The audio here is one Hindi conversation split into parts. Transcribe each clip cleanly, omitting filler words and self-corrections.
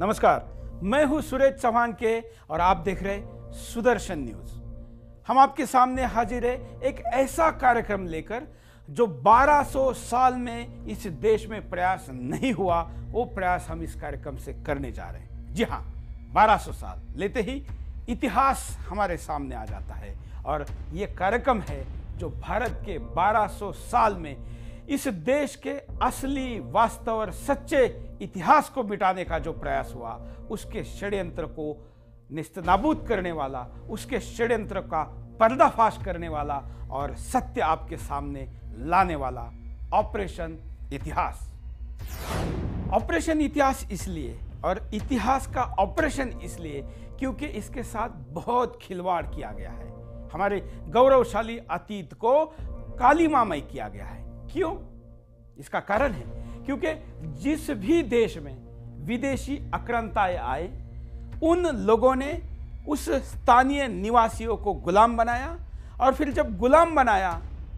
नमस्कार, मैं हूं सुरेश चौहान के और आप देख रहे सुदर्शन न्यूज। हम आपके सामने हाजिर है एक ऐसा कार्यक्रम लेकर जो 1200 साल में इस देश में प्रयास नहीं हुआ, वो प्रयास हम इस कार्यक्रम से करने जा रहे हैं। जी हाँ, 1200 साल लेते ही इतिहास हमारे सामने आ जाता है और ये कार्यक्रम है जो भारत के 1200 साल में इस देश के असली, वास्तव और सच्चे इतिहास को मिटाने का जो प्रयास हुआ, उसके षड्यंत्र को नेस्तनाबूद करने वाला, उसके षड्यंत्र का पर्दाफाश करने वाला और सत्य आपके सामने लाने वाला ऑपरेशन इतिहास। ऑपरेशन इतिहास इसलिए और इतिहास का ऑपरेशन इसलिए क्योंकि इसके साथ बहुत खिलवाड़ किया गया है। हमारे गौरवशाली अतीत को कालीमामय किया गया है। क्यों? इसका कारण है क्योंकि जिस भी देश में विदेशी आक्रांताएं आए, उन लोगों ने उस स्थानीय निवासियों को गुलाम बनाया और फिर जब गुलाम बनाया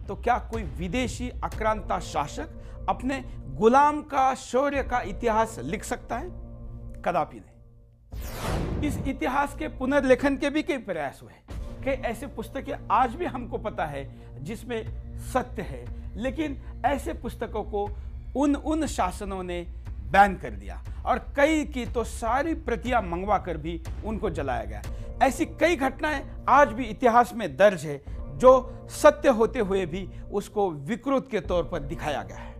तो क्या कोई विदेशी आक्रांता शासक अपने गुलाम का शौर्य का इतिहास लिख सकता है? कदापि नहीं। इस इतिहास के पुनर्लेखन के भी कई प्रयास हुए, कई ऐसे पुस्तकें आज भी हमको पता है जिसमें सत्य है, लेकिन ऐसे पुस्तकों को उन शासनों ने बैन कर दिया और कई की तो सारी प्रतियां मंगवा कर भी उनको जलाया गया। ऐसी कई घटनाएं आज भी इतिहास में दर्ज है जो सत्य होते हुए भी उसको विकृत के तौर पर दिखाया गया है।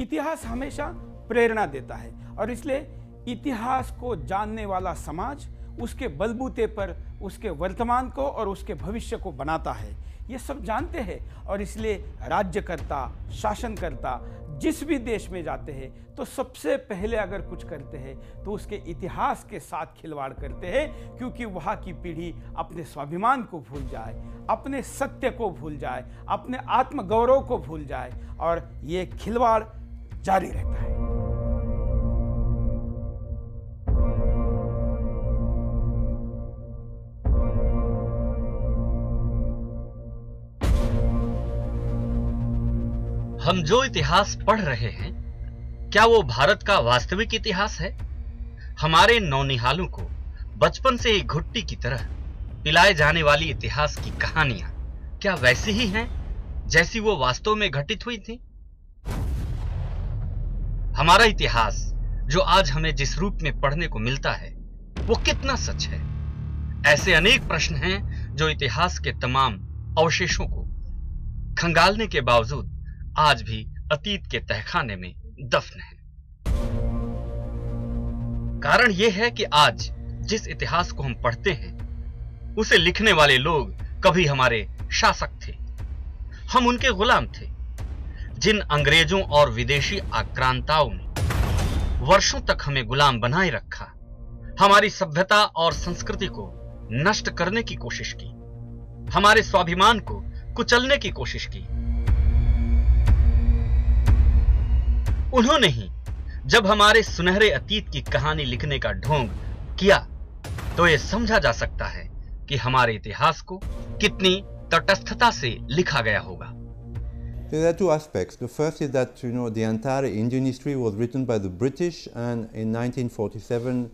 इतिहास हमेशा प्रेरणा देता है और इसलिए इतिहास को जानने वाला समाज उसके बलबूते पर उसके वर्तमान को और उसके भविष्य को बनाता है। ये सब जानते हैं और इसलिए राज्यकर्ता, शासनकर्ता जिस भी देश में जाते हैं तो सबसे पहले अगर कुछ करते हैं तो उसके इतिहास के साथ खिलवाड़ करते हैं, क्योंकि वहाँ की पीढ़ी अपने स्वाभिमान को भूल जाए, अपने सत्य को भूल जाए, अपने आत्मगौरव को भूल जाए और ये खिलवाड़ जारी रहता है। हम जो इतिहास पढ़ रहे हैं, क्या वो भारत का वास्तविक इतिहास है? हमारे नौनिहालों को बचपन से ही घुट्टी की तरह पिलाए जाने वाली इतिहास की कहानियां क्या वैसी ही हैं जैसी वो वास्तव में घटित हुई थी? हमारा इतिहास जो आज हमें जिस रूप में पढ़ने को मिलता है, वो कितना सच है? ऐसे अनेक प्रश्न हैं जो इतिहास के तमाम अवशेषों को खंगालने के बावजूद आज भी अतीत के तहखाने में दफन है। कारण यह है कि आज जिस इतिहास को हम पढ़ते हैं, उसे लिखने वाले लोग कभी हमारे शासक थे। हम उनके गुलाम थे। जिन अंग्रेजों और विदेशी आक्रांताओं ने वर्षों तक हमें गुलाम बनाए रखा, हमारी सभ्यता और संस्कृति को नष्ट करने की कोशिश की, हमारे स्वाभिमान को कुचलने की कोशिश की, उन्होंने ही जब हमारे सुनहरे अतीत की कहानी लिखने का ढोंग किया तो यह समझा जा सकता है कि हमारे इतिहास को कितनी तटस्थता से लिखा गया होगा। There are two aspects. The first is that the entire Indian history was written by the British, and in 1947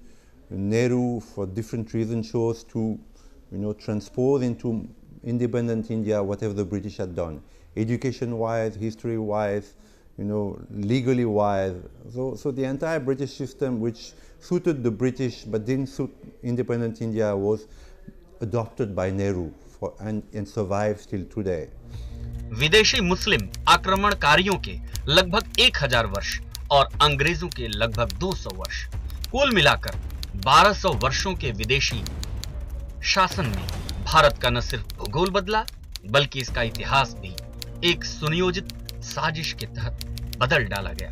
Nehru, for different reasons, chose to transpose into independent India whatever the British had done, education-wise, history-wise, legally wise. So the entire British system, which suited the British but didn't suit independent India, was adopted by Nehru and survives till today. विदेशी मुस्लिम आक्रमणकारियों के लगभग 1000 वर्ष और अंग्रेजों के लगभग 200 वर्ष, कुल मिलाकर 1200 वर्षों के विदेशी शासन में भारत का न सिर्फ भूगोल बदला, बल्कि इसका इतिहास भी एक सुनियोजित साजिश के तहत बदल डाला गया।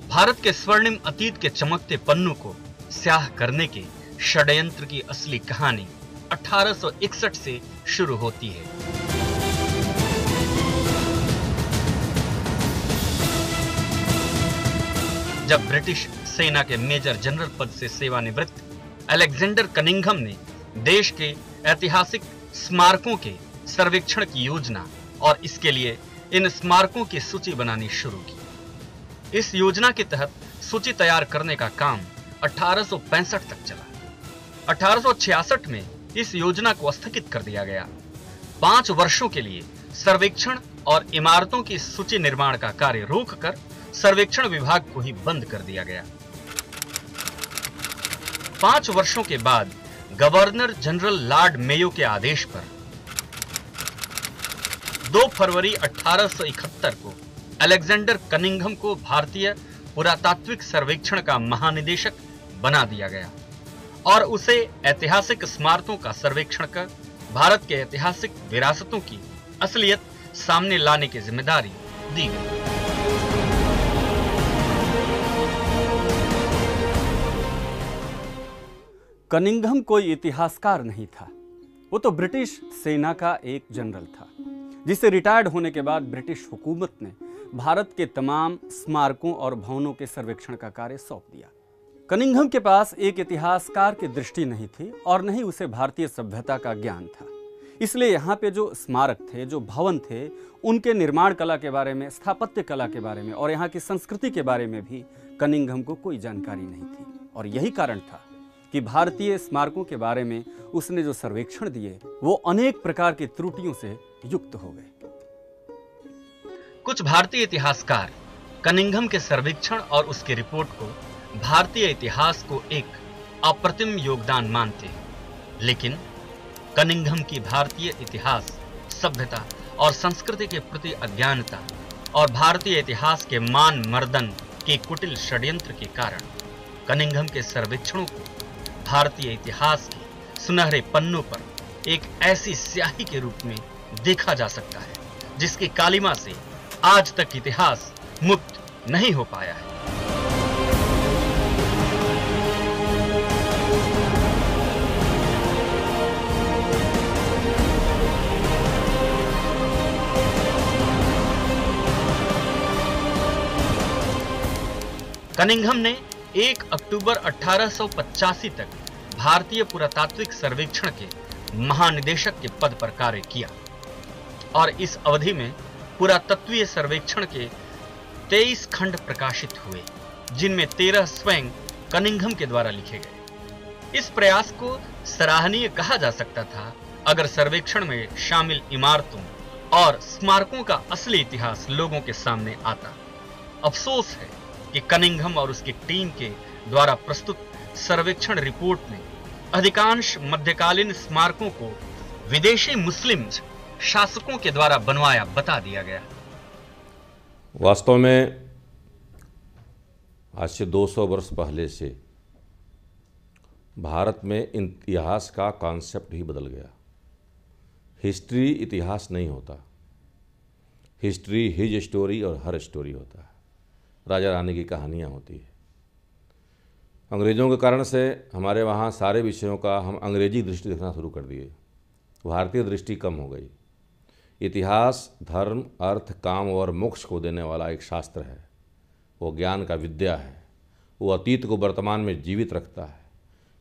भारत के स्वर्णिम अतीत के चमकते पन्नों को स्याह करने के षड्यंत्र की असली कहानी 1861 से शुरू होती है। जब ब्रिटिश सेना के मेजर जनरल पद से सेवानिवृत्त अलेक्जेंडर कनिंघम ने देश के ऐतिहासिक स्मारकों के सर्वेक्षण की योजना और इसके लिए इन स्मारकों की सूची बनानी शुरू की। इस योजना के तहत सूची तैयार करने का काम 1865 तक चला। 1866 में इस योजना को स्थगित कर दिया गया। 5 वर्षों के लिए सर्वेक्षण और इमारतों की सूची निर्माण का कार्य रोककर सर्वेक्षण विभाग को ही बंद कर दिया गया। 5 वर्षों के बाद गवर्नर जनरल लॉर्ड मेयो के आदेश पर 2 फरवरी 1871 को अलेक्जेंडर कनिंघम को भारतीय पुरातात्विक सर्वेक्षण का महानिदेशक बना दिया गया और उसे ऐतिहासिक स्मारकों का सर्वेक्षण कर भारत के ऐतिहासिक विरासतों की असलियत सामने लाने की जिम्मेदारी दी गई। कनिंघम कोई इतिहासकार नहीं था, वो तो ब्रिटिश सेना का एक जनरल था जिसे रिटायर्ड होने के बाद ब्रिटिश हुकूमत ने भारत के तमाम स्मारकों और भवनों के सर्वेक्षण का कार्य सौंप दिया। कनिंघम के पास एक इतिहासकार की दृष्टि नहीं थी और न ही उसे भारतीय सभ्यता का ज्ञान था। इसलिए यहाँ पे जो स्मारक थे, जो भवन थे, उनके निर्माण कला के बारे में, स्थापत्य कला के बारे में और यहाँ की संस्कृति के बारे में भी कनिंघम को कोई जानकारी नहीं थी। और यही कारण था कि भारतीय स्मारकों के बारे में उसने जो सर्वेक्षण दिए वो अनेक प्रकार की त्रुटियों से युक्त हो गए। कुछ भारतीय इतिहासकार कनिंघम के सर्वेक्षण और उसकी रिपोर्ट को भारतीय इतिहास को एक अप्रतिम योगदान मानते हैं, लेकिन कनिंघम की भारतीय इतिहास, सभ्यता और संस्कृति के प्रति अज्ञानता और भारतीय इतिहास के मान मर्दन के कुटिल षड्यंत्र के कारण कनिंघम के सर्वेक्षणों को भारतीय इतिहास के सुनहरे पन्नों पर एक ऐसी स्याही के रूप में देखा जा सकता है जिसकी कालिमा से आज तक इतिहास मुक्त नहीं हो पाया है। कनिंघम ने 1 अक्टूबर 1885 तक भारतीय पुरातात्विक सर्वेक्षण के महानिदेशक के पद पर कार्य किया और इस अवधि में पुरातत्वीय सर्वेक्षण के 23 खंड प्रकाशित हुए, जिनमें 13 स्वयं कनिंघम के द्वारा लिखे गए। इस प्रयास को सराहनीय कहा जा सकता था अगर सर्वेक्षण में शामिल इमारतों और स्मारकों का असली इतिहास लोगों के सामने आता। अफसोस है कि कनिंघम और उसकी टीम के द्वारा प्रस्तुत सर्वेक्षण रिपोर्ट में अधिकांश मध्यकालीन स्मारकों को विदेशी मुस्लिम शासकों के द्वारा बनवाया बता दिया गया। वास्तव में आज से 200 वर्ष पहले से भारत में इतिहास का कॉन्सेप्ट ही बदल गया। हिस्ट्री इतिहास नहीं होता, हिस्ट्री हिज स्टोरी और हर स्टोरी होता है। राजा रानी की कहानियाँ होती है। अंग्रेज़ों के कारण से हमारे वहाँ सारे विषयों का हम अंग्रेजी दृष्टि देखना शुरू कर दिए, भारतीय दृष्टि कम हो गई। इतिहास धर्म, अर्थ, काम और मोक्ष को देने वाला एक शास्त्र है, वो ज्ञान का विद्या है, वो अतीत को वर्तमान में जीवित रखता है।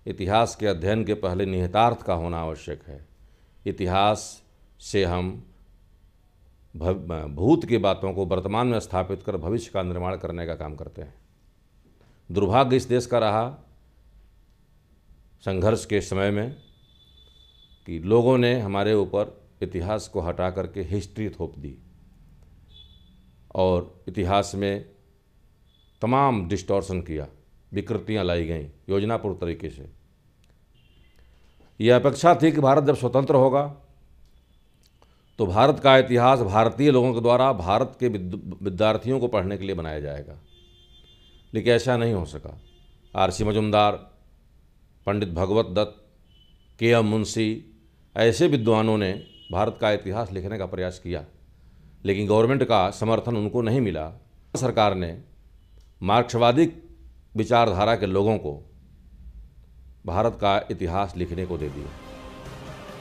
इतिहास के अध्ययन के पहले निहितार्थ का होना आवश्यक है। इतिहास से हम भूत की बातों को वर्तमान में स्थापित कर भविष्य का निर्माण करने का काम करते हैं। दुर्भाग्य इस देश का रहा संघर्ष के समय में कि लोगों ने हमारे ऊपर इतिहास को हटा करके हिस्ट्री थोप दी और इतिहास में तमाम डिस्टॉर्शन किया, विकृतियां लाई गईं योजनापूर्ण तरीके से। यह अपेक्षा थी कि भारत जब स्वतंत्र होगा तो भारत का इतिहास भारतीय लोगों के द्वारा भारत के विद्यार्थियों को पढ़ने के लिए बनाया जाएगा, लेकिन ऐसा नहीं हो सका। आर.सी. मजुमदार, पंडित भगवत दत्त, के.एम. मुंशी ऐसे विद्वानों ने भारत का इतिहास लिखने का प्रयास किया, लेकिन गवर्नमेंट का समर्थन उनको नहीं मिला। सरकार ने मार्क्सवादी विचारधारा के लोगों को भारत का इतिहास लिखने को दे दिया।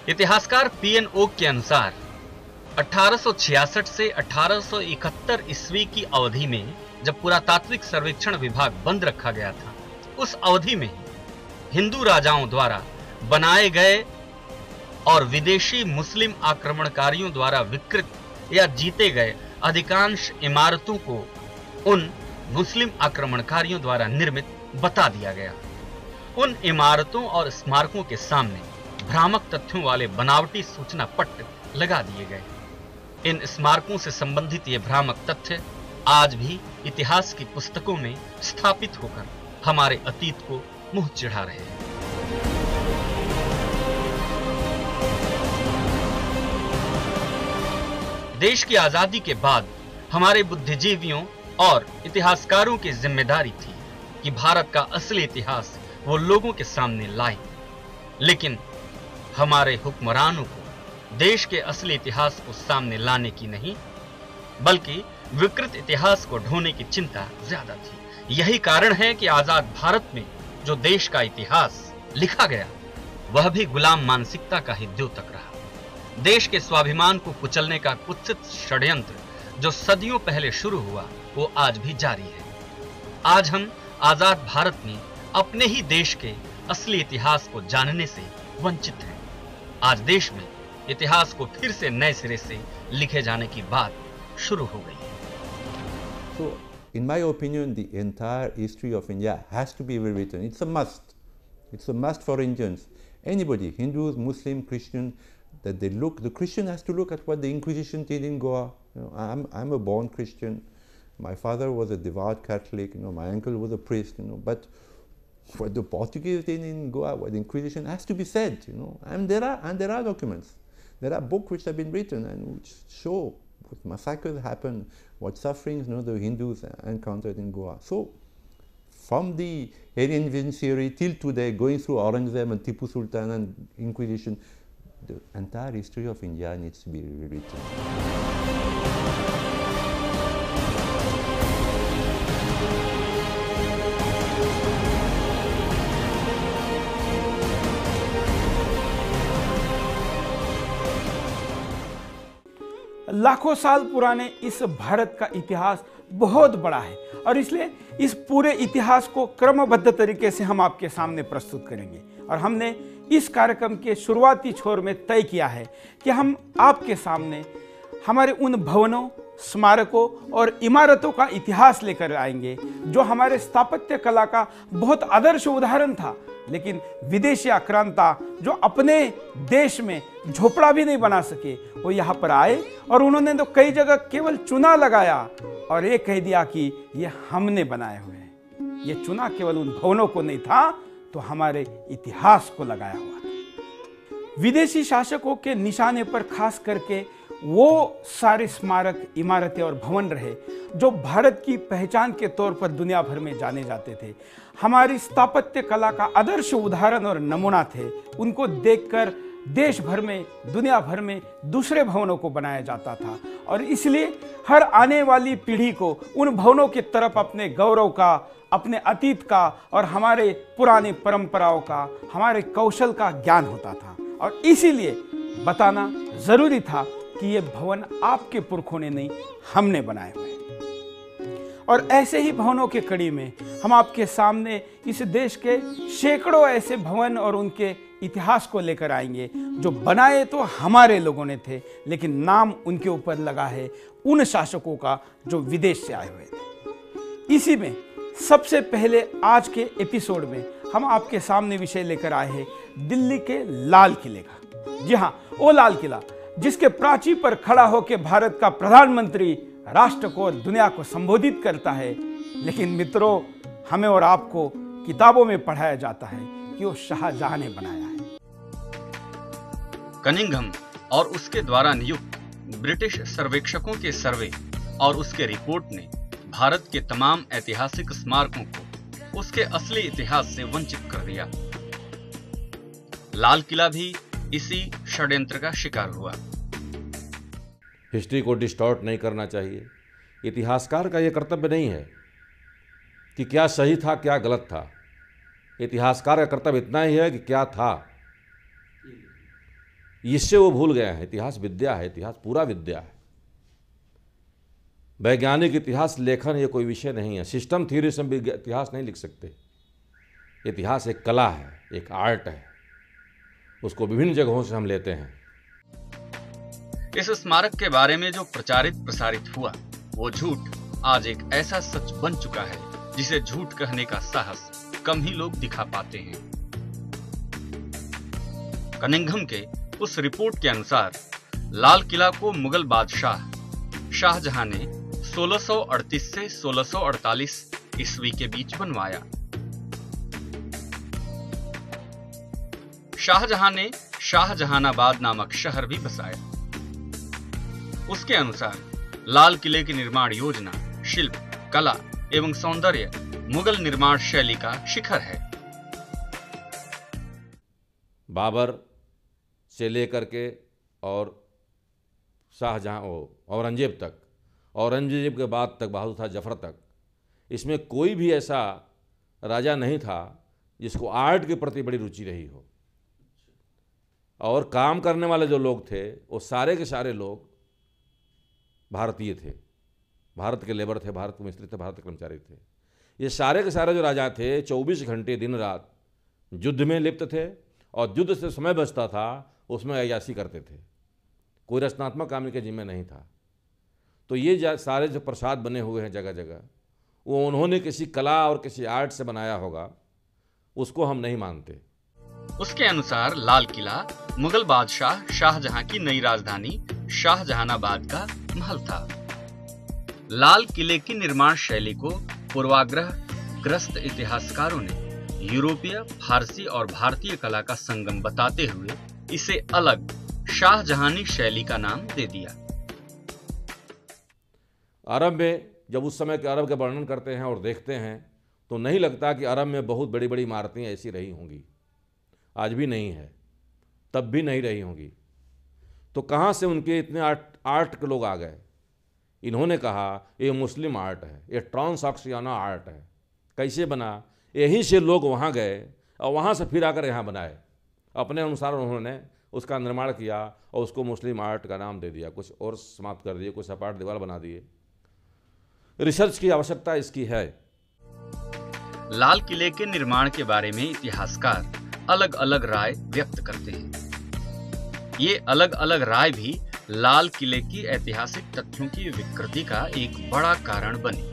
इतिहासकार पी.एन. ओक के अनुसार 1866 से 1871 ईस्वी की अवधि में जब पुरातात्विक सर्वेक्षण विभाग बंद रखा गया था, उस अवधि में हिंदू राजाओं द्वारा बनाए गए और विदेशी मुस्लिम आक्रमणकारियों द्वारा विकृत या जीते गए अधिकांश इमारतों को उन मुस्लिम आक्रमणकारियों द्वारा निर्मित बता दिया गया। उन इमारतों और स्मारकों के सामने भ्रामक तथ्यों वाले बनावटी सूचना पट्ट लगा दिए गए। इन स्मारकों से संबंधित ये भ्रामक तथ्य आज भी इतिहास की पुस्तकों में स्थापित होकर हमारे अतीत को मुंह चिढ़ा रहे हैं। देश की आजादी के बाद हमारे बुद्धिजीवियों और इतिहासकारों की जिम्मेदारी थी कि भारत का असली इतिहास वो लोगों के सामने लाए, लेकिन हमारे हुक्मरानों को देश के असली इतिहास को सामने लाने की नहीं, बल्कि विकृत इतिहास को ढोने की चिंता ज्यादा थी। यही कारण है कि आजाद भारत में जो देश का इतिहास लिखा गया वह भी गुलाम मानसिकता का ही द्योतक रहा। देश के स्वाभिमान को कुचलने का कुत्सित षड्यंत्र जो सदियों पहले शुरू हुआ वो आज भी जारी है। आज हम आजाद भारत में अपने ही देश के असली इतिहास को जानने से वंचित हैं। आज देश में इतिहास को फिर से नए सिरे से लिखे जाने की बात शुरू हो गई है। So, in my opinion, the entire history of India has to be rewritten. It's a must. It's a must for Indians. Anybody, Hindus, Muslim, Christian, that they look. The Christian has to look at what the Inquisition did in Goa. You know, I'm a born Christian. My father was a devout Catholic. You know, my uncle was a priest. You know, but what the Portuguese did in Goa, what the Inquisition has to be said. You know, and there are documents. There are books which have been written and which show what massacres happened, what sufferings, you know, the Hindus encountered in Goa. So, from the Aryan Invasion till today, going through Aurangzeb and Tipu Sultan and Inquisition, the entire history of India needs to be rewritten. लाखों साल पुराने इस भारत का इतिहास बहुत बड़ा है और इसलिए इस पूरे इतिहास को क्रमबद्ध तरीके से हम आपके सामने प्रस्तुत करेंगे। और हमने इस कार्यक्रम के शुरुआती छोर में तय किया है कि हम आपके सामने हमारे उन भवनों, स्मारकों और इमारतों का इतिहास लेकर आएंगे जो हमारे स्थापत्य कला का बहुत आदर्श उदाहरण था, लेकिन विदेशी आक्रांता जो अपने देश में झोपड़ा भी नहीं बना सके, वो यहाँ पर आए और उन्होंने तो कई जगह केवल चुना लगाया और ये कह दिया कि ये हमने बनाए हुए हैं। ये चुना केवल उन भवनों को नहीं था, तो हमारे इतिहास को लगाया हुआ था। विदेशी शासकों के निशाने पर खास करके वो सारे स्मारक, इमारतें और भवन रहे जो भारत की पहचान के तौर पर दुनिया भर में जाने जाते थे, हमारी स्थापत्य कला का आदर्श उदाहरण और नमूना थे। उनको देखकर देश भर में, दुनिया भर में दूसरे भवनों को बनाया जाता था और इसलिए हर आने वाली पीढ़ी को उन भवनों की तरफ अपने गौरव का, अपने अतीत का और हमारे पुरानी परंपराओं का, हमारे कौशल का ज्ञान होता था। और इसीलिए बताना जरूरी था कि ये भवन आपके पुरखों ने नहीं, हमने बनाए हुए। और ऐसे ही भवनों के कड़ी में हम आपके सामने इस देश के सैकड़ों ऐसे भवन और उनके इतिहास को लेकर आएंगे जो बनाए तो हमारे लोगों ने थे, लेकिन नाम उनके ऊपर लगा है उन शासकों का जो विदेश से आए हुए थे। इसी में सबसे पहले आज के एपिसोड में हम आपके सामने विषय लेकर आए हैं दिल्ली के लाल किले का। जी हाँ, वो लाल किला जिसके प्राचीर पर खड़ा होकर भारत का प्रधानमंत्री राष्ट्र को और दुनिया को संबोधित करता है, लेकिन मित्रों, हमें और आपको किताबों में पढ़ाया जाता है कि वो शाहजहां ने बनाया है। कनिंघम और उसके द्वारा नियुक्त ब्रिटिश सर्वेक्षकों के सर्वे और उसके रिपोर्ट ने भारत के तमाम ऐतिहासिक स्मारकों को उसके असली इतिहास से वंचित कर दिया। लाल किला भी इसी षड्यंत्र का शिकार हुआ। हिस्ट्री को डिस्टॉर्ट नहीं करना चाहिए। इतिहासकार का यह कर्तव्य नहीं है कि क्या सही था, क्या गलत था। इतिहासकार का कर्तव्य इतना ही है कि क्या था, इससे वो भूल गया है। इतिहास विद्या है, इतिहास पूरा विद्या है। वैज्ञानिक इतिहास लेखन ये कोई विषय नहीं है। सिस्टम थ्योरी से हम इतिहास नहीं लिख सकते। इतिहास एक कला है, एक आर्ट है, उसको विभिन्न जगहों से हम लेते हैं। इस स्मारक के बारे में जो प्रचारित प्रसारित हुआ वो झूठ आज एक ऐसा सच बन चुका है जिसे झूठ कहने का साहस कम ही लोग दिखा पाते हैं। कनिंघम के उस रिपोर्ट के अनुसार लाल किला को मुगल बादशाह शाहजहां ने 1638 से 1648 ईस्वी के बीच बनवाया। शाहजहां ने शाहजहानाबाद नामक शहर भी बसाया। उसके अनुसार लाल किले की निर्माण योजना, शिल्प, कला एवं सौंदर्य मुगल निर्माण शैली का शिखर है। बाबर से लेकर के और शाहजहां औरंगजेब तक, औरंगजेब के बाद तक बहादुर शाह जफर तक, इसमें कोई भी ऐसा राजा नहीं था जिसको आर्ट के प्रति बड़ी रुचि रही हो। और काम करने वाले जो लोग थे वो सारे के सारे लोग भारतीय थे, भारत के लेबर थे, भारत के मिस्त्री थे, भारत के कर्मचारी थे। ये सारे के सारे जो राजा थे 24 घंटे दिन रात युद्ध में लिप्त थे और युद्ध से समय बचता था उसमें अय्याशी करते थे। कोई रचनात्मक काम इनके जिम्मे नहीं था। तो ये सारे जो प्रसाद बने हुए हैं जगह जगह, वो उन्होंने किसी कला और किसी आर्ट से बनाया होगा, उसको हम नहीं मानते। उसके अनुसार लाल किला मुगल बादशाह शाहजहां की नई राजधानी शाहजहानाबाद का महल था। लाल किले की निर्माण शैली को पूर्वाग्रह ग्रस्त इतिहासकारों ने यूरोपीय, फारसी और भारतीय कला का संगम बताते हुए इसे अलग शाहजहानी शैली का नाम दे दिया। अरब में जब उस समय के अरब का वर्णन करते हैं और देखते हैं तो नहीं लगता कि अरब में बहुत बड़ी बड़ी इमारतें ऐसी रही होंगी। आज भी नहीं है, तब भी नहीं रही होंगी। तो कहाँ से उनके इतने आर्ट के लोग आ गए? इन्होंने कहा ये मुस्लिम आर्ट है, ये ट्रांसऑक्सियाना आर्ट है। कैसे बना? यहीं से लोग वहाँ गए और वहाँ से फिर आकर यहाँ बनाए। अपने अनुसार उन्होंने उसका निर्माण किया और उसको मुस्लिम आर्ट का नाम दे दिया, कुछ और समाप्त कर दिए, कुछ सपाट दीवार बना दिए। रिसर्च की आवश्यकता इसकी है। लाल किले के निर्माण के बारे में इतिहासकार अलग अलग राय व्यक्त करते हैं। ये अलग अलग राय भी लाल किले की ऐतिहासिक तथ्यों की विकृति का एक बड़ा कारण बनी।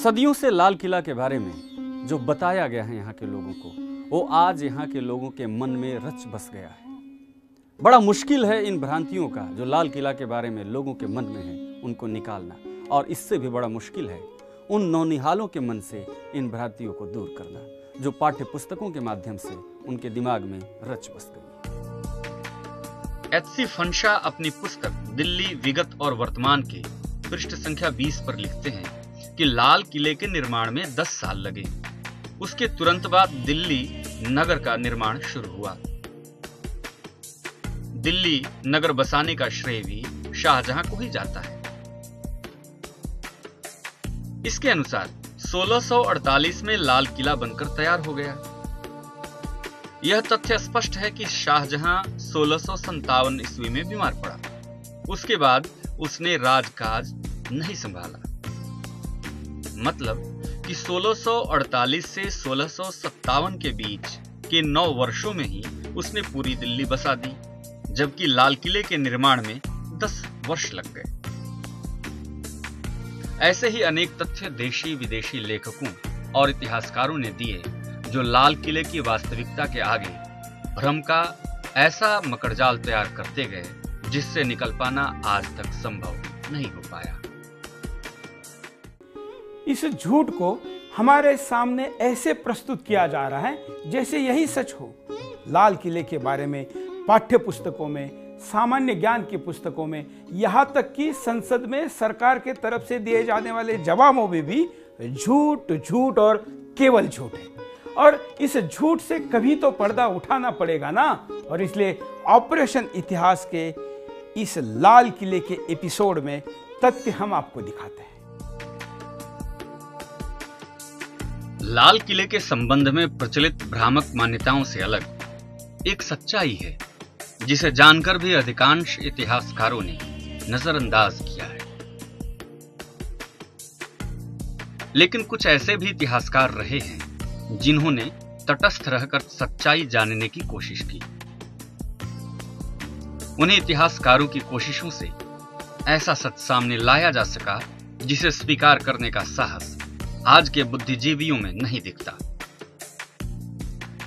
सदियों से लाल किला के बारे में जो बताया गया है यहाँ के लोगों को, वो आज यहाँ के लोगों के मन में रच बस गया है। बड़ा मुश्किल है इन भ्रांतियों का जो लाल किला के बारे में लोगों के मन में है उनको निकालना, और इससे भी बड़ा मुश्किल है उन नौनिहालों के मन से इन भ्रांतियों को दूर करना जो पाठ्य पुस्तकों के माध्यम से उनके दिमाग में रच बस गई। एच.सी. फंशा अपनी पुस्तक दिल्ली विगत और वर्तमान के पृष्ठ संख्या 20 पर लिखते हैं कि लाल किले के निर्माण में 10 साल लगे। उसके तुरंत बाद दिल्ली नगर का निर्माण शुरू हुआ। दिल्ली नगर बसाने का श्रेय भी शाहजहां को ही जाता है। इसके अनुसार 1648 में लाल किला बनकर तैयार हो गया। यह तथ्य स्पष्ट है कि शाहजहां 1657 ईस्वी में बीमार पड़ा। उसके बाद उसने राजकाज नहीं संभाला। मतलब कि 1648 से 1657 के बीच के 9 वर्षों में ही उसने पूरी दिल्ली बसा दी, जबकि लाल किले के निर्माण में 10 वर्ष लग गए। ऐसे ही अनेक तथ्य देशी विदेशी लेखकों और इतिहासकारों ने दिए जो लाल किले की वास्तविकता के आगे भ्रम का ऐसा मकड़जाल तैयार करते गए जिससे निकल पाना आज तक संभव नहीं हो पाया। इस झूठ को हमारे सामने ऐसे प्रस्तुत किया जा रहा है जैसे यही सच हो। लाल किले के बारे में पाठ्य पुस्तकों में, सामान्य ज्ञान की पुस्तकों में, यहाँ तक कि संसद में सरकार के तरफ से दिए जाने वाले जवाबों में भी झूठ झूठ और केवल झूठ है। और इस झूठ से कभी तो पर्दा उठाना पड़ेगा ना। और इसलिए ऑपरेशन इतिहास के इस लाल किले के एपिसोड में तथ्य हम आपको दिखाते हैं। लाल किले के संबंध में प्रचलित भ्रामक मान्यताओं से अलग एक सच्चाई है जिसे जानकर भी अधिकांश इतिहासकारों ने नजरअंदाज किया है। लेकिन कुछ ऐसे भी इतिहासकार रहे हैं जिन्होंने तटस्थ रहकर सच्चाई जानने की कोशिश की। उन्हें इतिहासकारों की कोशिशों से ऐसा सच सामने लाया जा सका जिसे स्वीकार करने का साहस आज के बुद्धिजीवियों में नहीं दिखता।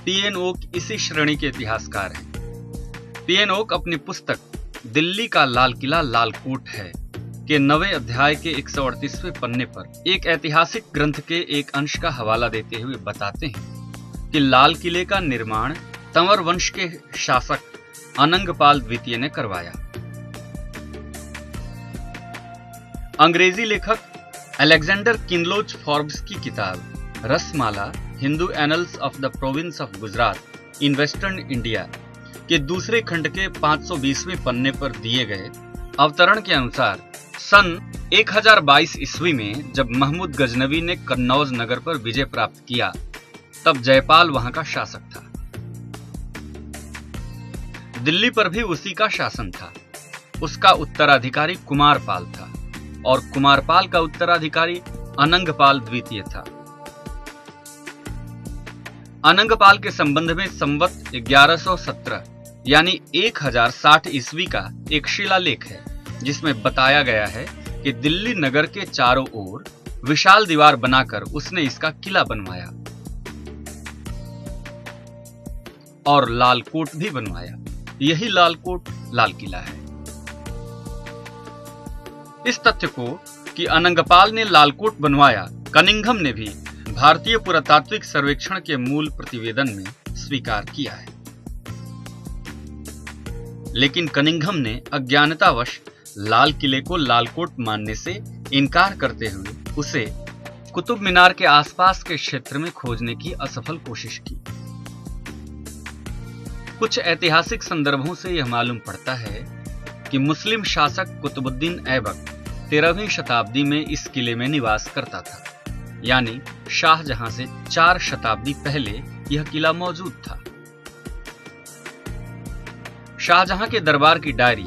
पीएन ओक इसी श्रेणी के इतिहासकार हैं। पीएन ओक अपनी पुस्तक दिल्ली का लाल किला लाल कोट है के 9वें अध्याय के 138वें पन्ने पर एक ऐतिहासिक ग्रंथ के एक अंश का हवाला देते हुए बताते हैं कि लाल किले का निर्माण तंवर वंश के शासक अनंगपाल द्वितीय ने करवाया। अंग्रेजी लेखक अलेक्जेंडर किनलोच फॉर्ब्स की किताब Rasmala Hindu annals of the province of Gujarat in western India के दूसरे खंड के 520वें पन्ने पर दिए गए अवतरण के अनुसार सन 1022 ईस्वी में जब महमूद गजनवी ने कन्नौज नगर पर विजय प्राप्त किया, तब जयपाल वहां का शासक था। दिल्ली पर भी उसी का शासन था। उसका उत्तराधिकारी कुमारपाल था और कुमारपाल का उत्तराधिकारी अनंगपाल द्वितीय था। अनंगपाल के संबंध में संवत 1117 यानी 1060 ईस्वी का एक शिलालेख है, जिसमें बताया गया है कि दिल्ली नगर के चारों ओर विशाल दीवार बनाकर उसने इसका किला बनवाया और लाल कोट भी बनवाया। यही लाल कोट लाल किला है। इस तथ्य को कि अनंगपाल ने लाल कोट बनवाया, कनिंघम ने भी भारतीय पुरातात्विक सर्वेक्षण के मूल प्रतिवेदन में स्वीकार किया है। लेकिन कनिंघम ने अज्ञानतावश लाल किले को लाल कोट मानने से इनकार करते हुए उसे कुतुब मीनार के आसपास के क्षेत्र में खोजने की असफल कोशिश की। कुछ ऐतिहासिक संदर्भों से यह मालूम पड़ता है कि मुस्लिम शासक कुतुबुद्दीन ऐबक 13वीं शताब्दी में इस किले में निवास करता था, यानी शाहजहां से 4 शताब्दी पहले यह किला मौजूद था। शाहजहां के दरबार की डायरी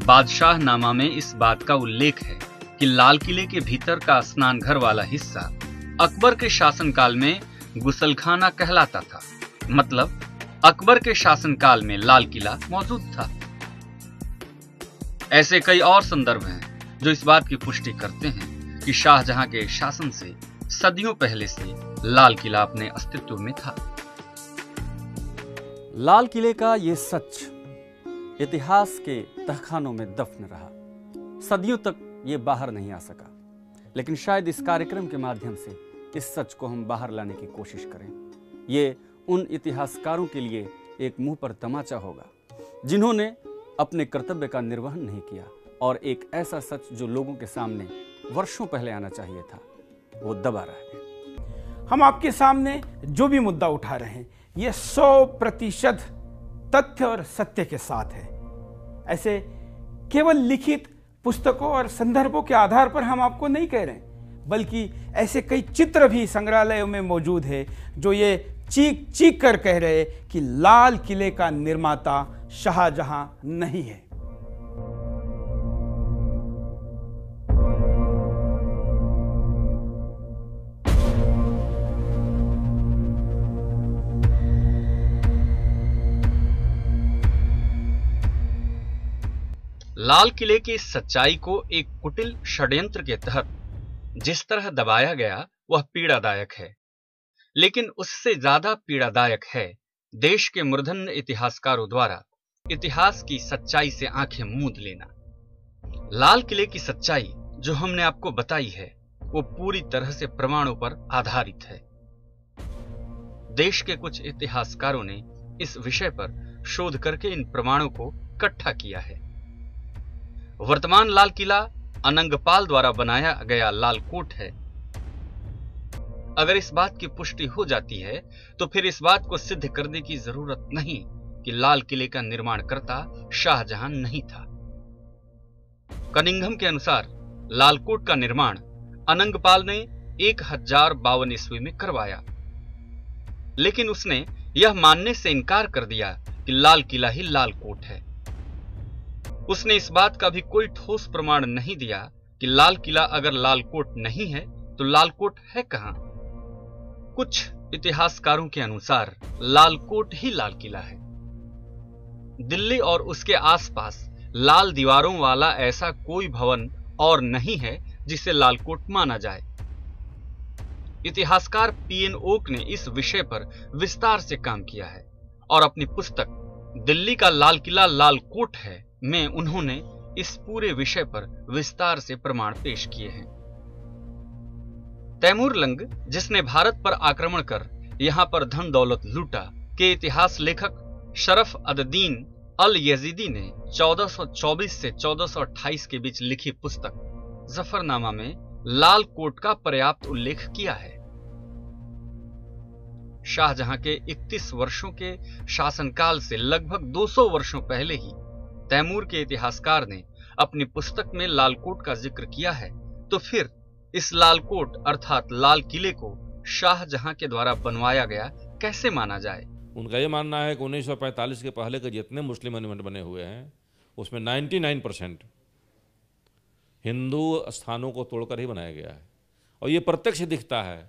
बादशाह नामा में इस बात का उल्लेख है कि लाल किले के भीतर का स्नान घर वाला हिस्सा अकबर के शासनकाल में गुसलखाना कहलाता था। मतलब अकबर के शासनकाल में लाल किला मौजूद था। ऐसे कई और संदर्भ हैं जो इस बात की पुष्टि करते हैं कि शाहजहां के शासन से सदियों पहले से लाल किला अपने अस्तित्व में था। लाल किले का ये सच इतिहास के तहखानों में दफन रहा। सदियों तक ये बाहर नहीं आ सका, लेकिन शायद इस कार्यक्रम के माध्यम से इस सच को हम बाहर लाने की कोशिश करें। ये उन इतिहासकारों के लिए एक मुंह पर तमाचा होगा जिन्होंने अपने कर्तव्य का निर्वहन नहीं किया और एक ऐसा सच जो लोगों के सामने वर्षों पहले आना चाहिए था, वो दबा रह गया। हम आपके सामने जो भी मुद्दा उठा रहे हैं ये 100% तथ्य और सत्य के साथ है। ऐसे केवल लिखित पुस्तकों और संदर्भों के आधार पर हम आपको नहीं कह रहे हैं, बल्कि ऐसे कई चित्र भी संग्रहालयों में मौजूद है जो ये चीख चीख कर कह रहे कि लाल किले का निर्माता शाहजहां नहीं है। लाल किले की इस सच्चाई को एक कुटिल षड्यंत्र के तहत जिस तरह दबाया गया वह पीड़ादायक है, लेकिन उससे ज्यादा पीड़ादायक है देश के मूर्धन्य इतिहासकारों द्वारा इतिहास की सच्चाई से आंखें मूंद लेना। लाल किले की सच्चाई जो हमने आपको बताई है वो पूरी तरह से प्रमाणों पर आधारित है। देश के कुछ इतिहासकारों ने इस विषय पर शोध करके इन प्रमाणों को इकट्ठा किया है। वर्तमान लाल किला अनंगपाल द्वारा बनाया गया लाल कोट है। अगर इस बात की पुष्टि हो जाती है तो फिर इस बात को सिद्ध करने की जरूरत नहीं कि लाल किले का निर्माणकर्ता शाहजहां नहीं था। कनिंघम के अनुसार लाल कोट का निर्माण अनंगपाल ने 1052 ईस्वी में करवाया, लेकिन उसने यह मानने से इनकार कर दिया कि लाल किला ही लाल कोट है। उसने इस बात का भी कोई ठोस प्रमाण नहीं दिया कि लाल किला अगर लाल कोट नहीं है तो लाल कोट है कहां। कुछ इतिहासकारों के अनुसार लाल कोट ही लाल किला है। दिल्ली और उसके आसपास लाल दीवारों वाला ऐसा कोई भवन और नहीं है जिसे लाल कोट माना जाए। इतिहासकार पीएन ओक ने इस विषय पर विस्तार से काम किया है और अपनी पुस्तक दिल्ली का लाल किला लाल कोट है में उन्होंने इस पूरे विषय पर विस्तार से प्रमाण पेश किए हैं। तैमूर लंग, जिसने भारत पर आक्रमण कर यहां पर धन दौलत लूटा, के इतिहास लेखक शरफ अद-दीन अल यजीदी ने 1424 से 1428 के बीच लिखी पुस्तक जफरनामा में लाल कोट का पर्याप्त उल्लेख किया है। शाहजहां के 31 वर्षों के शासनकाल से लगभग 200 वर्षों पहले ही तैमूर के इतिहासकार ने अपनी पुस्तक में लाल कोट का जिक्र किया है, तो फिर इस लाल कोट अर्थात लाल किले को शाहजहां के द्वारा बनवाया गया कैसे माना जाए? उनका ये मानना है कि 1945 के पहले के जितने मुस्लिम मॉन्यूमेंट बने हुए हैं उसमें 99% हिंदू स्थानों को तोड़कर ही बनाया गया है। और ये प्रत्यक्ष दिखता है,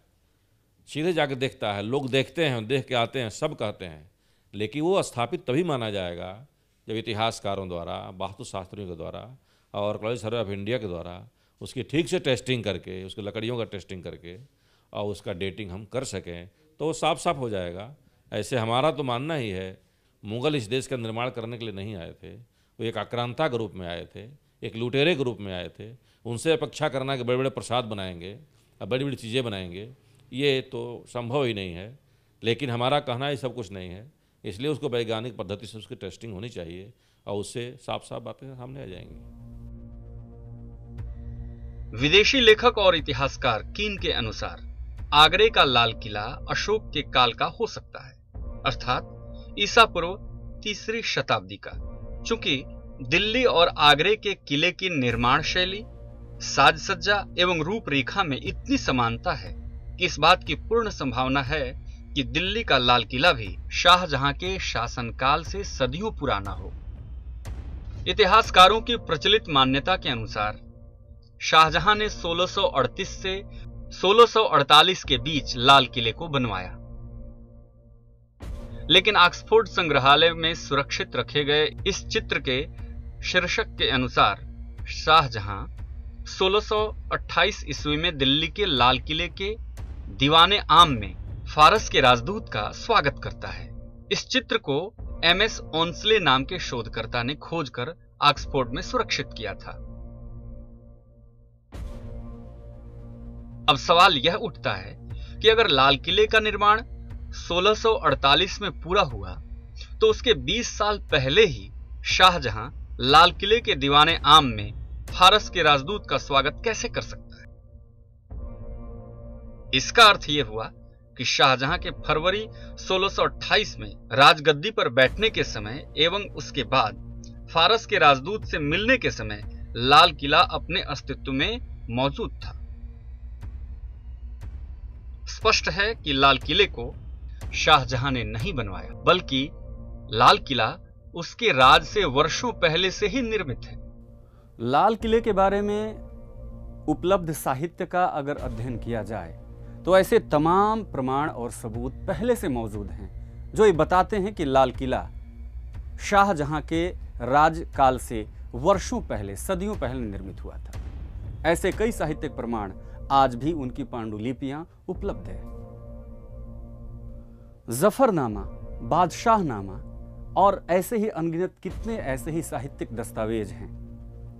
सीधे जाकर देखता है, लोग देखते हैं, देख के आते हैं, सब कहते हैं। लेकिन वो स्थापित तभी माना जाएगा जब इतिहासकारों द्वारा, वास्तुशास्त्रियों के द्वारा और आर्कियोलॉजिकल सर्वे ऑफ इंडिया के द्वारा उसकी ठीक से टेस्टिंग करके, उसकी लकड़ियों का टेस्टिंग करके और उसका डेटिंग हम कर सकें तो वो साफ साफ हो जाएगा। ऐसे हमारा तो मानना ही है, मुग़ल इस देश का निर्माण करने के लिए नहीं आए थे, वो एक आक्रांता के रूप में आए थे, एक लुटेरे के रूप में आए थे। उनसे अपेक्षा करना कि बड़े बड़े प्रसाद बनाएंगे और बड़ी बड़ी चीज़ें बनाएंगे, ये तो संभव ही नहीं है। लेकिन हमारा कहना ये सब कुछ नहीं है, इसलिए उसको वैज्ञानिक पद्धति से उसकी टेस्टिंग होनी चाहिए और उससे साफ साफ बातें सामने आ जाएंगी। विदेशी लेखक और इतिहासकार कीन के अनुसार आगरे का लाल किला अशोक के काल का हो सकता है, अर्थात ईसा पूर्व 3री शताब्दी का। चूंकि दिल्ली और आगरे के किले की निर्माण शैली, साज सज्जा एवं रूपरेखा में इतनी समानता है कि इस बात की पूर्ण संभावना है कि दिल्ली का लाल किला भी शाहजहां के शासनकाल से सदियों पुराना हो। इतिहासकारों की प्रचलित मान्यता के अनुसार शाहजहां ने 1638 से 1648 के बीच लाल किले को बनवाया, लेकिन ऑक्सफोर्ड संग्रहालय में सुरक्षित रखे गए इस चित्र के शीर्षक के अनुसार शाहजहां 1628 ईस्वी में दिल्ली के लाल किले के दीवाने आम में फारस के राजदूत का स्वागत करता है। इस चित्र को एमएस ओंसले नाम के शोधकर्ता ने खोजकर ऑक्सफोर्ड में सुरक्षित किया था। अब सवाल यह उठता है कि अगर लाल किले का निर्माण 1648 में पूरा हुआ तो उसके 20 साल पहले ही शाहजहां लाल किले के दीवाने आम में फारस के राजदूत का स्वागत कैसे कर सकता है? इसका अर्थ यह हुआ कि शाहजहां के फरवरी 1628 में राजगद्दी पर बैठने के समय एवं उसके बाद फारस के राजदूत से मिलने के समय लाल किला अपने अस्तित्व में मौजूद था। स्पष्ट है कि लाल किले को शाहजहां ने नहीं बनवाया, बल्कि लाल किला उसके राज से वर्षों पहले से ही निर्मित है। लाल किले के बारे में उपलब्ध साहित्य का अगर अध्ययन किया जाए तो ऐसे तमाम प्रमाण और सबूत पहले से मौजूद हैं जो ये बताते हैं कि लाल किला शाहजहां के राजकाल से वर्षों पहले, सदियों पहले निर्मित हुआ था। ऐसे कई साहित्यिक प्रमाण आज भी उनकी पांडुलिपियां उपलब्ध है। जफरनामा, बादशाहनामा और ऐसे ही अनगिनत कितने ऐसे ही साहित्यिक दस्तावेज हैं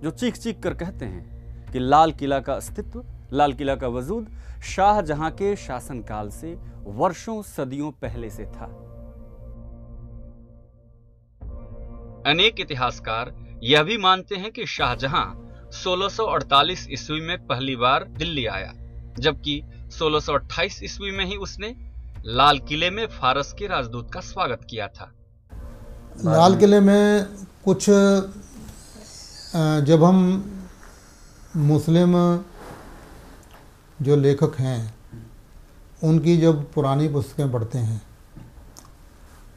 जो चीख चीख कर कहते हैं कि लाल किला का अस्तित्व, लाल किला का वजूद शाहजहां के शासनकाल से वर्षों सदियों पहले से था। अनेक इतिहासकार यह भी मानते हैं कि शाहजहां 1648 ईस्वी में पहली बार दिल्ली आया, जबकि 1628 ईस्वी में ही उसने लाल किले में फारस के राजदूत का स्वागत किया था। लाल किले में कुछ जब हम मुस्लिम जो लेखक हैं उनकी जब पुरानी पुस्तकें पढ़ते हैं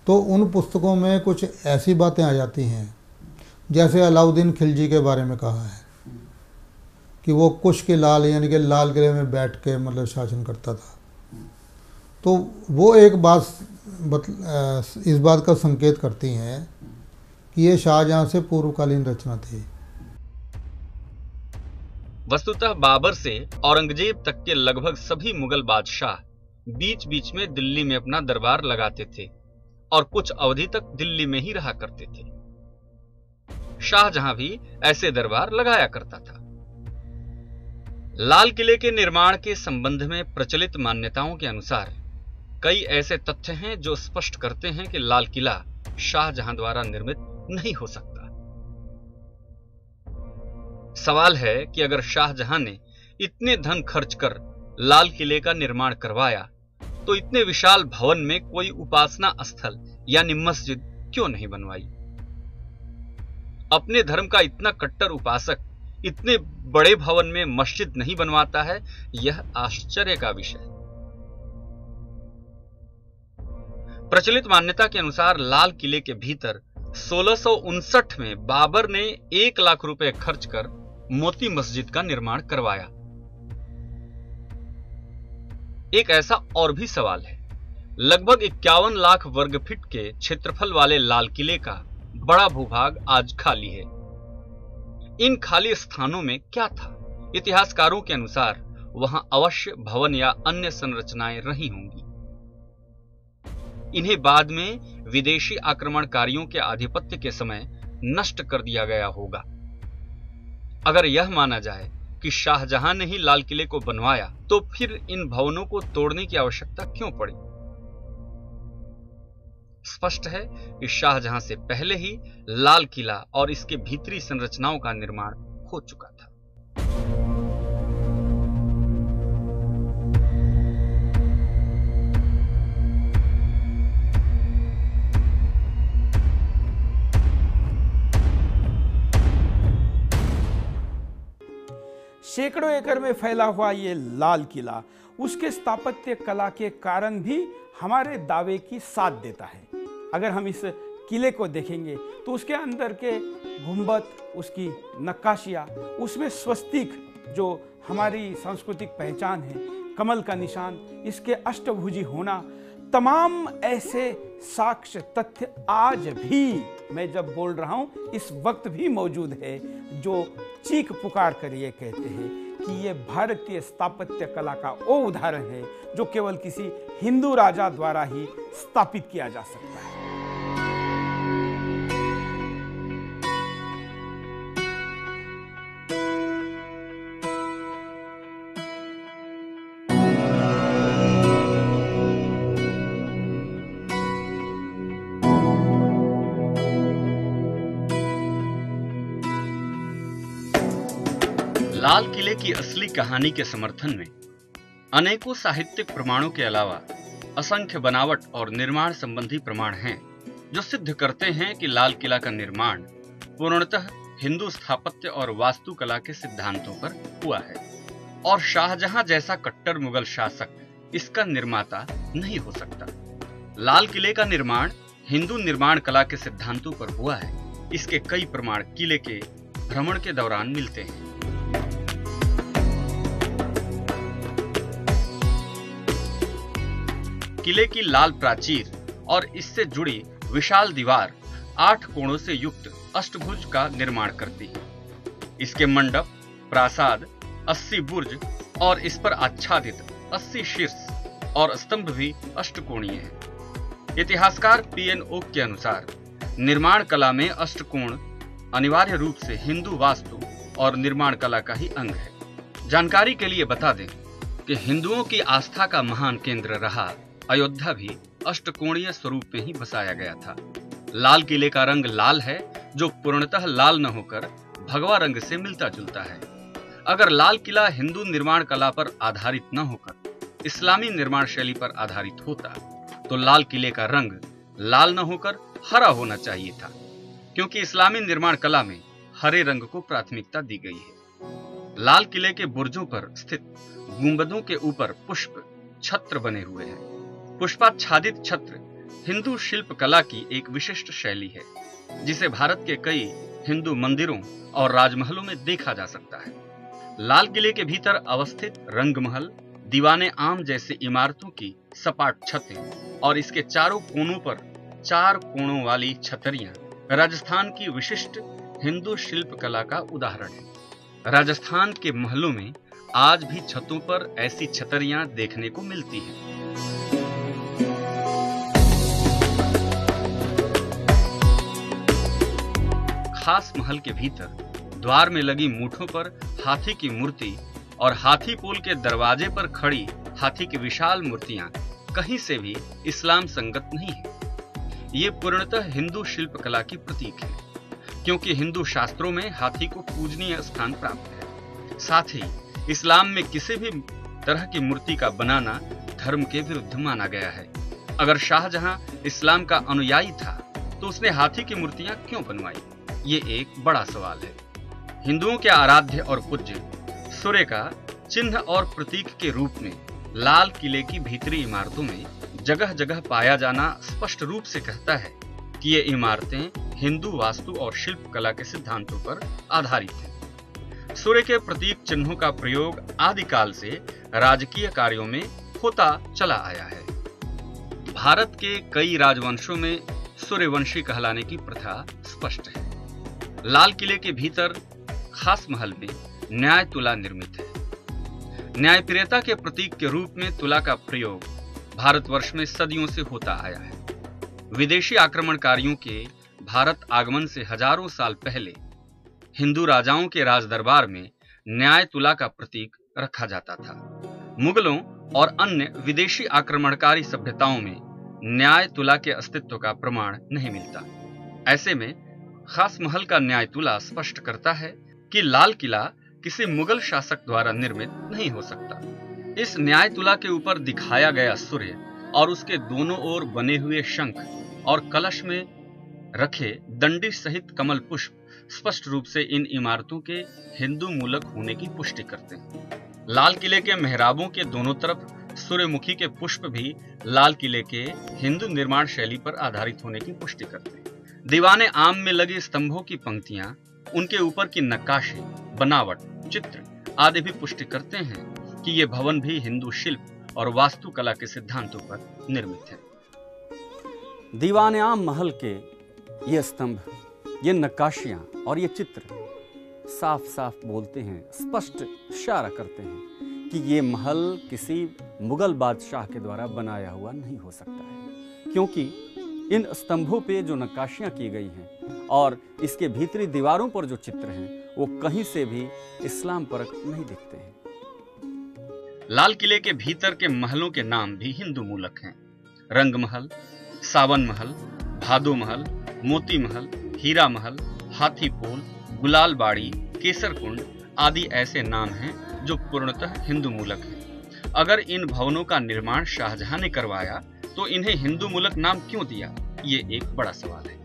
तो उन पुस्तकों में कुछ ऐसी बातें आ जाती हैं, जैसे अलाउद्दीन खिलजी के बारे में कहा है कि वो कुश के लाल यानी कि लाल किले में बैठ के मतलब शासन करता था। तो वो एक बात इस बात का संकेत करती हैं कि ये शाहजहां से पूर्वकालीन रचना थी। वस्तुतः बाबर से औरंगजेब तक के लगभग सभी मुगल बादशाह बीच बीच में दिल्ली में अपना दरबार लगाते थे और कुछ अवधि तक दिल्ली में ही रहा करते थे। शाहजहां भी ऐसे दरबार लगाया करता था। लाल किले के निर्माण के संबंध में प्रचलित मान्यताओं के अनुसार कई ऐसे तथ्य हैं जो स्पष्ट करते हैं कि लाल किला शाहजहां द्वारा निर्मित नहीं हो सकता। सवाल है कि अगर शाहजहां ने इतने धन खर्च कर लाल किले का निर्माण करवाया तो इतने विशाल भवन में कोई उपासना स्थल यानी मस्जिद क्यों नहीं बनवाई? अपने धर्म का इतना कट्टर उपासक इतने बड़े भवन में मस्जिद नहीं बनवाता है, यह आश्चर्य का विषय है। प्रचलित मान्यता के अनुसार लाल किले के भीतर 1659 में बाबर ने 1 लाख रुपए खर्च कर मोती मस्जिद का निर्माण करवाया। एक ऐसा और भी सवाल है, लगभग 51 लाख वर्ग फीट के क्षेत्रफल वाले लाल किले का बड़ा भूभाग आज खाली है। इन खाली स्थानों में क्या था? इतिहासकारों के अनुसार वहां अवश्य भवन या अन्य संरचनाएं रही होंगी। इन्हें बाद में विदेशी आक्रमणकारियों के आधिपत्य के समय नष्ट कर दिया गया होगा। अगर यह माना जाए कि शाहजहां ने ही लाल किले को बनवाया, तो फिर इन भवनों को तोड़ने की आवश्यकता क्यों पड़ी? स्पष्ट है कि शाहजहां से पहले ही लाल किला और इसके भीतरी संरचनाओं का निर्माण हो चुका था। सैकड़ों एकड़ में फैला हुआ ये लाल किला उसके स्थापत्य कला के कारण भी हमारे दावे की साथ देता है। अगर हम इस किले को देखेंगे तो उसके अंदर के गुंबद, उसकी नक्काशियाँ, उसमें स्वस्तिक जो हमारी सांस्कृतिक पहचान है, कमल का निशान, इसके अष्टभुजी होना, तमाम ऐसे साक्ष्य तथ्य आज भी, मैं जब बोल रहा हूं इस वक्त भी मौजूद है, जो चीख पुकार कर ये कहते हैं कि ये भारतीय स्थापत्य कला का वो उदाहरण है जो केवल किसी हिंदू राजा द्वारा ही स्थापित किया जा सकता है। लाल किले की असली कहानी के समर्थन में अनेकों साहित्यिक प्रमाणों के अलावा असंख्य बनावट और निर्माण संबंधी प्रमाण हैं, जो सिद्ध करते हैं कि लाल किला का निर्माण पूर्णतः हिंदू स्थापत्य और वास्तुकला के सिद्धांतों पर हुआ है और शाहजहां जैसा कट्टर मुगल शासक इसका निर्माता नहीं हो सकता। लाल किले का निर्माण हिंदू निर्माण कला के सिद्धांतों पर हुआ है, इसके कई प्रमाण किले के भ्रमण के दौरान मिलते हैं। किले की लाल प्राचीर और इससे जुड़ी विशाल दीवार 8 कोणों से युक्त अष्टभुज का निर्माण करती है। इसके मंडप, प्रासाद, 80 बुर्ज और इस पर आच्छादित 80 शीर्ष और स्तंभ भी अष्टकोणीय हैं। इतिहासकार पीएन ओक के अनुसार निर्माण कला में अष्टकोण अनिवार्य रूप से हिंदू वास्तु और निर्माण कला का ही अंग है। जानकारी के लिए बता दें कि हिंदुओं की आस्था का महान केंद्र रहा अयोध्या भी अष्टकोणीय स्वरूप में ही बसाया गया था। लाल किले का रंग लाल है, जो पूर्णतः लाल न होकर भगवा रंग से मिलता जुलता है। अगर लाल किला हिंदू निर्माण कला पर आधारित न होकर इस्लामी निर्माण शैली पर आधारित होता, तो लाल किले का रंग लाल न होकर हरा होना चाहिए था, क्योंकि इस्लामी निर्माण कला में हरे रंग को प्राथमिकता दी गई है। लाल किले के बुर्जों पर स्थित गुंबदों के ऊपर पुष्प छत्र बने हुए हैं। पुष्पाच्छादित छत्र हिंदू शिल्प कला की एक विशिष्ट शैली है, जिसे भारत के कई हिंदू मंदिरों और राजमहलों में देखा जा सकता है। लाल किले के भीतर अवस्थित रंगमहल, दीवाने आम जैसी इमारतों की सपाट छतें और इसके चारों कोनों पर 4 कोणों वाली छतरियां राजस्थान की विशिष्ट हिंदू शिल्प कला का उदाहरण है। राजस्थान के महलों में आज भी छतों पर ऐसी छतरियां देखने को मिलती हैं। खास महल के भीतर द्वार में लगी मूठों पर हाथी की मूर्ति और हाथी पोल के दरवाजे पर खड़ी हाथी की विशाल मूर्तियां कहीं से भी इस्लाम संगत नहीं है। ये पूर्णतः हिंदू शिल्पकला की प्रतीक है, क्योंकि हिंदू शास्त्रों में हाथी को पूजनीय स्थान प्राप्त है। साथ ही इस्लाम में किसी भी तरह की मूर्ति का बनाना धर्म के विरुद्ध माना गया है। अगर शाहजहां इस्लाम का अनुयायी था तो उसने हाथी की मूर्तियां क्यों बनवाई, ये एक बड़ा सवाल है। हिंदुओं के आराध्य और पूज्य सूर्य का चिन्ह और प्रतीक के रूप में लाल किले की भीतरी इमारतों में जगह जगह पाया जाना स्पष्ट रूप से कहता है कि ये इमारतें हिंदू वास्तु और शिल्प कला के सिद्धांतों पर आधारित हैं। सूर्य के प्रतीक चिन्हों का प्रयोग आदिकाल से राजकीय कार्यों में होता चला आया है। भारत के कई राजवंशों में सूर्यवंशी कहलाने की प्रथा स्पष्ट है। लाल किले के भीतर खास महल में न्याय तुला निर्मित है। न्यायप्रियता के प्रतीक के रूप में तुला का प्रयोग भारतवर्ष में सदियों से होता आया है। विदेशी आक्रमणकारियों के भारत आगमन से हजारों साल पहले हिंदू राजाओं के राजदरबार में न्याय तुला का प्रतीक रखा जाता था। मुगलों और अन्य विदेशी आक्रमणकारी सभ्यताओं में न्याय तुला के अस्तित्व का प्रमाण नहीं मिलता। ऐसे में खास महल का न्याय तुला स्पष्ट करता है कि लाल किला किसी मुगल शासक द्वारा निर्मित नहीं हो सकता। इस न्याय तुला के ऊपर दिखाया गया सूर्य और उसके दोनों ओर बने हुए शंख और कलश में रखे दंडी सहित कमल पुष्प स्पष्ट रूप से इन इमारतों के हिंदू मूलक होने की पुष्टि करते हैं। लाल किले के मेहराबों के दोनों तरफ सूर्यमुखी के पुष्प भी लाल किले के हिंदू निर्माण शैली पर आधारित होने की पुष्टि करते हैं। दीवाने आम में लगे स्तंभों की पंक्तियां, उनके ऊपर की नक्काशी, बनावट, चित्र आदि भी पुष्टि करते हैं कि ये भवन भी हिंदू शिल्प और वास्तुकला के सिद्धांतों पर निर्मित है। दीवाने आम महल के ये स्तंभ, ये नक्काशियां और ये चित्र साफ साफ बोलते हैं, स्पष्ट इशारा करते हैं कि ये महल किसी मुगल बादशाह के द्वारा बनाया हुआ नहीं हो सकता है, क्योंकि इन स्तंभों पे जो नक्काशियां की गई हैं और इसके भीतरी दीवारों पर जो चित्र हैं वो कहीं से भी इस्लाम परक नहीं दिखते हैं। लाल किले के भीतर के महलों के नाम भी हिंदू मूलक हैं। रंग महल, सावन महल, भादो महल, मोती महल, हीरा महल, हाथी पोल, गुलाल बाड़ी, केसर कुंड आदि ऐसे नाम हैं जो पूर्णतः हिंदू मूलक हैं। अगर इन भवनों का निर्माण शाहजहां ने करवाया तो इन्हें हिंदू मूलक नाम क्यों दिया, ये एक बड़ा सवाल है।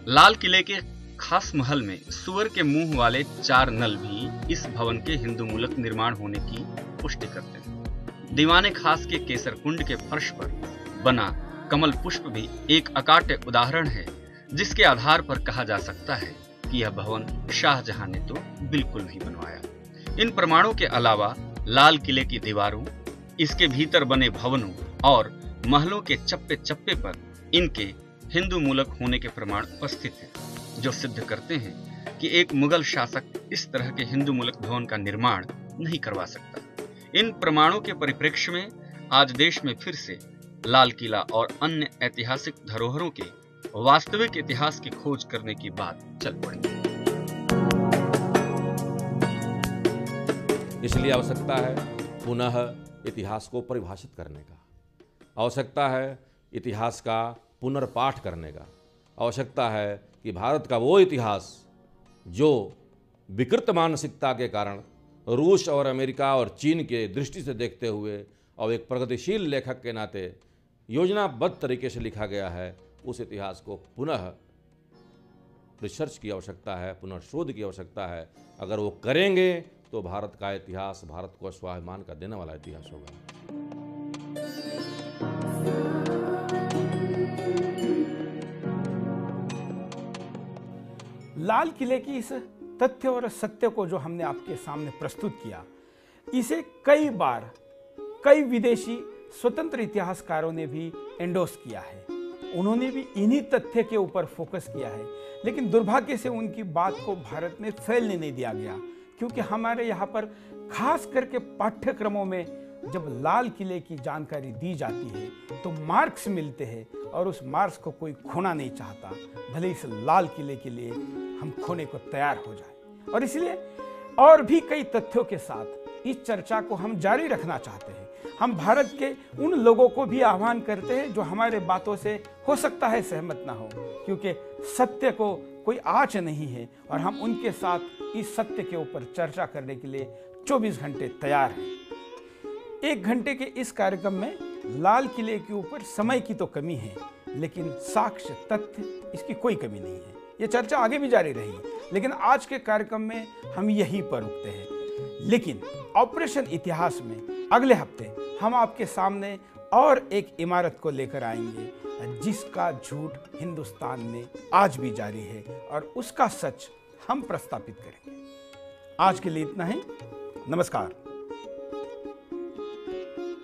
लाल किले के खास महल में सुअर के मुंह वाले 4 नल भी इस भवन के हिंदू मूलक निर्माण होने की पुष्टि करते हैं। दीवाने खास के केसर कुंड के फर्श पर बना कमल पुष्प भी एक अकाट्य उदाहरण है, जिसके आधार पर कहा जा सकता है कि यह भवन शाहजहां ने तो बिल्कुल नहीं बनवाया। इन प्रमाणों के अलावा लाल किले की दीवारों, इसके भीतर बने भवनों और महलों के चप्पे चप्पे पर इनके हिंदू मूलक होने के प्रमाण उपस्थित हैं, जो सिद्ध करते हैं कि एक मुगल शासक इस तरह के हिंदू मूलक भवन का निर्माण नहीं करवा सकता। इन प्रमाणों के परिप्रेक्ष्य में आज देश में फिर से लाल किला और अन्य ऐतिहासिक धरोहरों के वास्तविक इतिहास की खोज करने की बात चल पड़ी। इसलिए आवश्यकता है पुनः इतिहास को परिभाषित करने का, आवश्यकता है इतिहास का पुनर्पाठ करने का, आवश्यकता है कि भारत का वो इतिहास जो विकृत मानसिकता के कारण रूस और अमेरिका और चीन के दृष्टि से देखते हुए और एक प्रगतिशील लेखक के नाते योजनाबद्ध तरीके से लिखा गया है, उस इतिहास को पुनः रिसर्च की आवश्यकता है, पुनः शोध की आवश्यकता है। अगर वो करेंगे तो भारत का इतिहास भारत को स्वाभिमान का देने वाला इतिहास होगा। लाल किले की इस तथ्य और सत्य को जो हमने आपके सामने प्रस्तुत किया, इसे कई बार कई विदेशी स्वतंत्र इतिहासकारों ने भी एंडोर्स किया है। उन्होंने भी इन्हीं तथ्य के ऊपर फोकस किया है, लेकिन दुर्भाग्य से उनकी बात को भारत में फैलने नहीं दिया गया, क्योंकि हमारे यहाँ पर खास करके पाठ्यक्रमों में जब लाल किले की जानकारी दी जाती है तो मार्क्स मिलते हैं और उस मार्क्स को कोई खोना नहीं चाहता, भले इस लाल किले के लिए हम खोने को तैयार हो जाए। और इसलिए और भी कई तथ्यों के साथ इस चर्चा को हम जारी रखना चाहते हैं। हम भारत के उन लोगों को भी आह्वान करते हैं जो हमारे बातों से हो सकता है सहमत ना हो, क्योंकि सत्य को कोई आँच नहीं है और हम उनके साथ इस सत्य के ऊपर चर्चा करने के लिए 24 घंटे तैयार हैं। 1 घंटे के इस कार्यक्रम में लाल किले के ऊपर समय की तो कमी है, लेकिन साक्ष्य तथ्य इसकी कोई कमी नहीं है। ये चर्चा आगे भी जारी रहेगी, लेकिन आज के कार्यक्रम में हम यहीं पर रुकते हैं। लेकिन ऑपरेशन इतिहास में अगले हफ्ते हम आपके सामने और एक इमारत को लेकर आएंगे जिसका झूठ हिंदुस्तान में आज भी जारी है और उसका सच हम प्रस्तापित करेंगे। आज के लिए इतना ही। नमस्कार।